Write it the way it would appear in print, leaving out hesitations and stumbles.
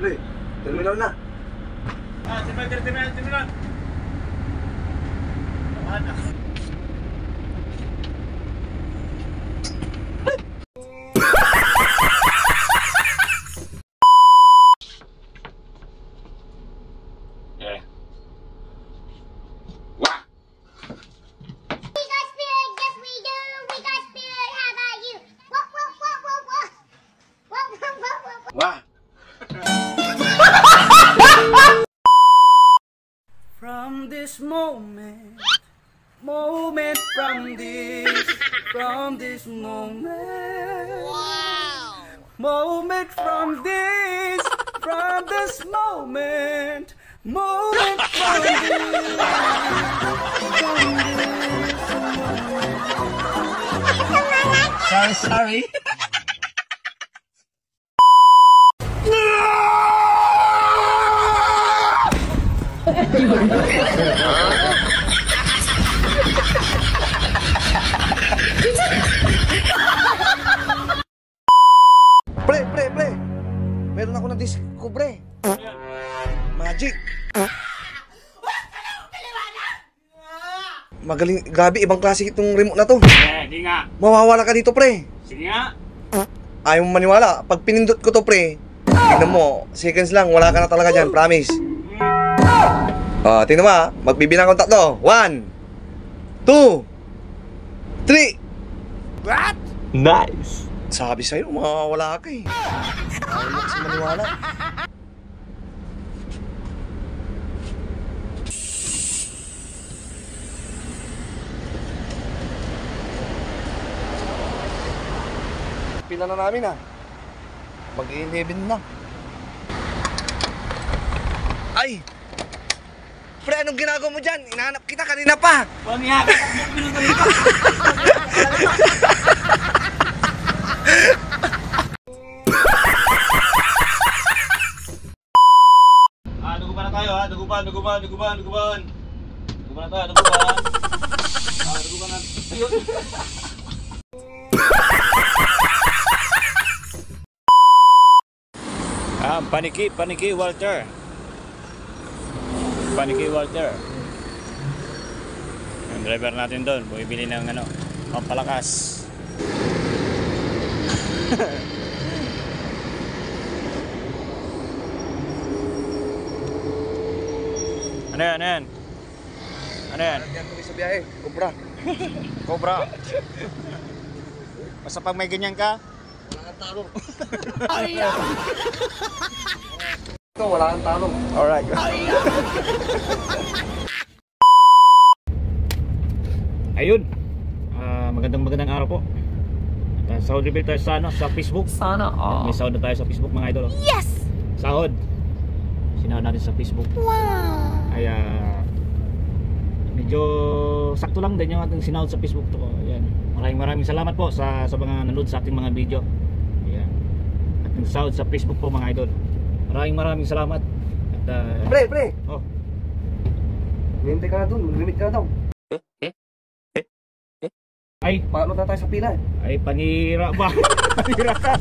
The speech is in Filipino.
Pre, terminal na. Terminal. Mana? Wah. From this moment, from this moment, moment from this moment, moment from this. Sorry. Pre. Meron ako na-discover. Magic. Magaling, grabe, ibang klase itong remote na to. Di nga. Mawawala ka dito, pre. Sige nga. Ayaw mo maniwala. Pag pinindot ko to, pre, tignan mo, seconds lang, wala ka na talaga dyan, promise. Tingnan mo ha, magbibilang akong tatlo. 1, 2, 3. What? Nice. Sabi sa'yo, mawawala ka eh. Ayaw mo kasi maniwala. Pila na namin ha. Mag-11 na. Ay! Pre, anong ginagawa mo dyan? Hinahanap kita kanina pa. Pangyak. Duguban na tayo ha. Duguban. Duguban na tayo, duguban. Duguban na. Ayun. Paniki Walter. Yung driver natin doon, bumibili ng pampalakas. Ano yan? Yan tuloy sa biyahe, Cobra. Basta pag may ganyan ka, Wala kang talong. Ito, wala kang talong. alright. Ayun. Magandang araw po. Sahod reveal tayo sa Facebook. Sana all. May sahod na tayo sa Facebook, mga idol. Yes! Sahod. Sinahod natin sa Facebook. Wow! Ay medyo sakto lang din yung ating sinahod sa Facebook to. Ayan. Maraming salamat po sa mga nanood sa ating mga video. Ayan. Ating sahod sa Facebook po, mga idol. Maraming salamat. At Pre. oh. Hintay ka na dun, limit ka na daw. Ay, Paano na tayo sa pila? panira ba? Panira ka.